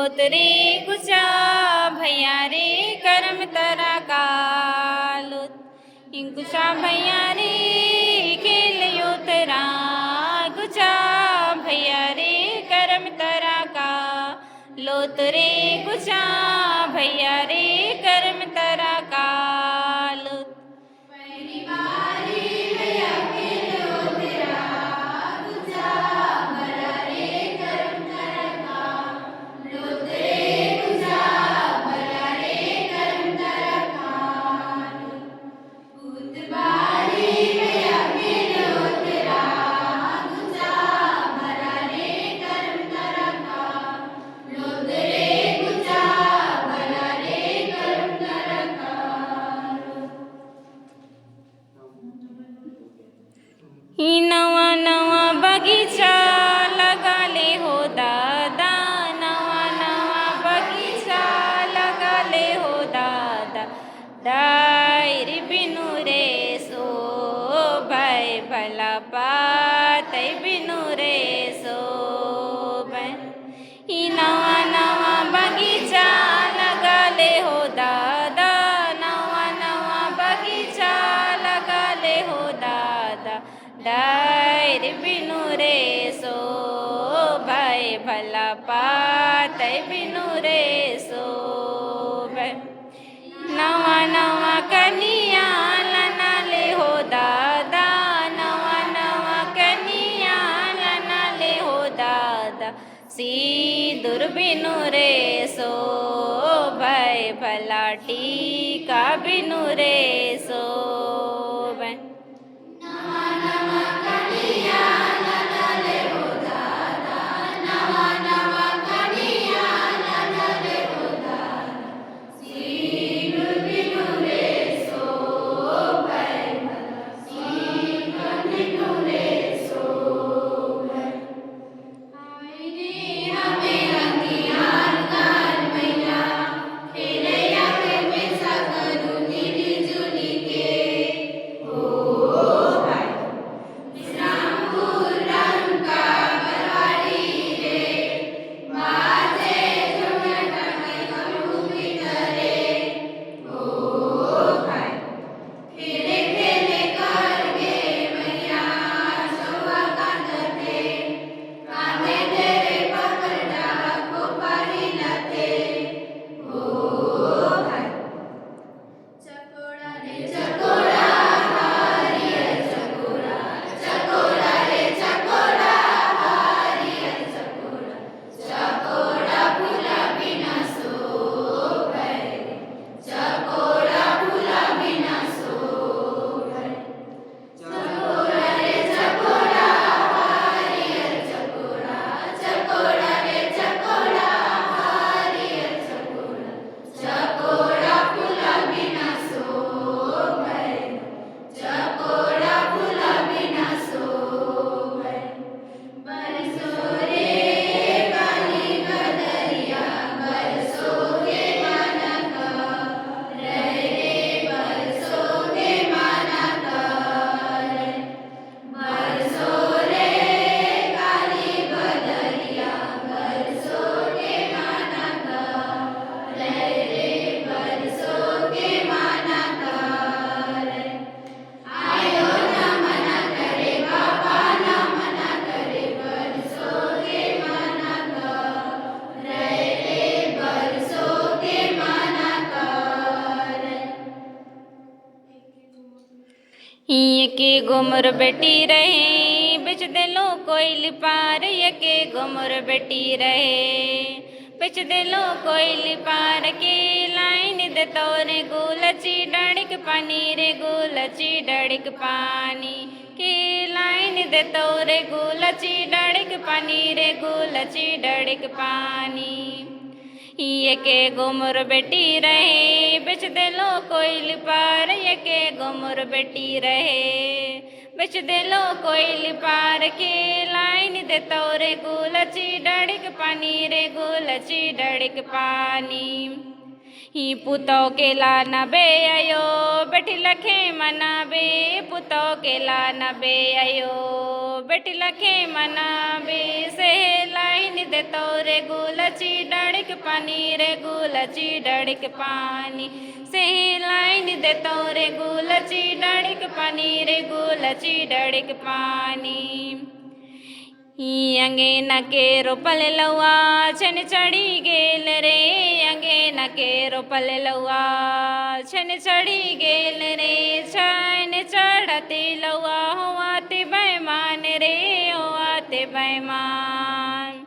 लोतरे गुचा भैया रे करम तरा कालोत गुचा भैया रे खेल योतरा गुचा भैया रे करम तरा का लोतरे गुचा भैया रे करम तरा कालोत पहली बारी भैया खेल योतरा गुचा भला रे करम तरा का लोतरे गुचा भला रे करम तरा का भूत बारी भैया खेल योतरा गुचा भला रे करम तरा का लोतरे गुचा भला रे करम तरा का ही नवा नवा बगीचा लगा ले हो दादा नवा नवा बगीचा लगा ले हो दादा दायर बिनु रे सो भाई भला पात बिनु रे सो भाई ही नवा नवा बगीचा लगा ले हो दादा नवा नवा बगीचा लगा ले हो दादा दायर बिनु रे सो भाई भला पात बिनु रे सो भाई नवा नवा कनिया लना ले हो दादा नवा नवा कनिया लना ले हो दादा सिंदूर बिनु रे सो भाई भला टीका बिनु रे सो भाई यके गुमर बेटी रहे बिच दिलों कोयल पार यके गुमर बेटी रहे बिच दिलों कोयल पार के लाइन दे तोरे गुलची डड़िक पानी रे गुलची डड़िक पानी के लाइन दे तोरे गुलची डड़िक पानी रे गुलची डड़िक पानी यके गुमर बेटी रहे बिच दिलों कोयल पार यके गुमर बेटी रहे बिच दिलों कोयल पार के लाइन दे तोरे गुलची डड़िक पानी रे गुलची डड़िक पानी ही पुतो के लाना बे आयो बेटी लखे मना बे पुतो के लाना बे आयो बेटी लखे मना बे से लाइन दे तो रे गुलची डड़क पानी रे गुलची डड़क पानी से लाइन दे तो रे गुलची डड़क पानी रे गुलची डड़क पानी अंगे न के रोपल लौआ छन चढ़ी गेल रे अंगे न के रोपल लौआ छन चढ़ी गेल रे छन चढ़ते लौआ होआते बैमान रे होआते बैमान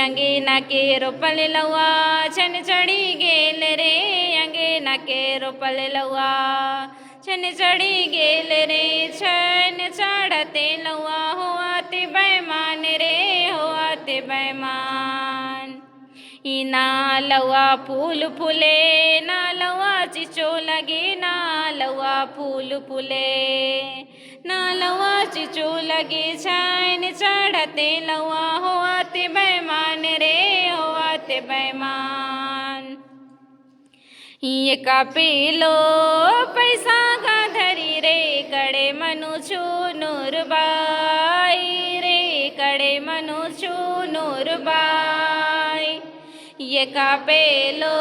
अंगे न के रोपल लौआ छन चढ़ी गेल रे अंगे न के रोपल लौआ छन चढ़ी गेल रे छन चढ़ते लौआ होआते बैमान रे होआते बैमान ना लौआ फूल फूले ना लौआ चिचो लगे ना लौआ फूल फूले ना लौआ चिचो लगे छन चढ़ते लौआ होआते बैमान रे होआते बैमान ये का पेलो पैसा का धरी रे कड़े मनु छू नूर बाई रे कड़े मनु छू नूर बाई ये का पेलो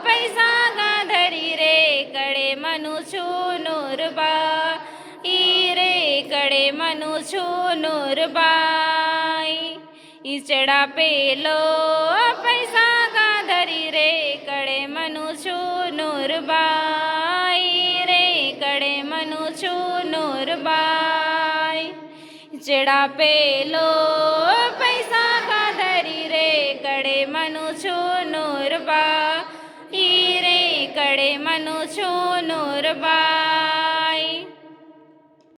पैसा का धरी रे कड़े मनु छू नूर बाई रे कड़े मनु छू नूर बाई चढ़ा पेलो पैसा का धरी रे कड़े मनु छू नूर बाई रे कड़े मनु छू नूर बाई चढ़ा पेलो पैसा का धरी रे कड़े मनु छू नूर बाई रे कड़े मनु छू नूर बाई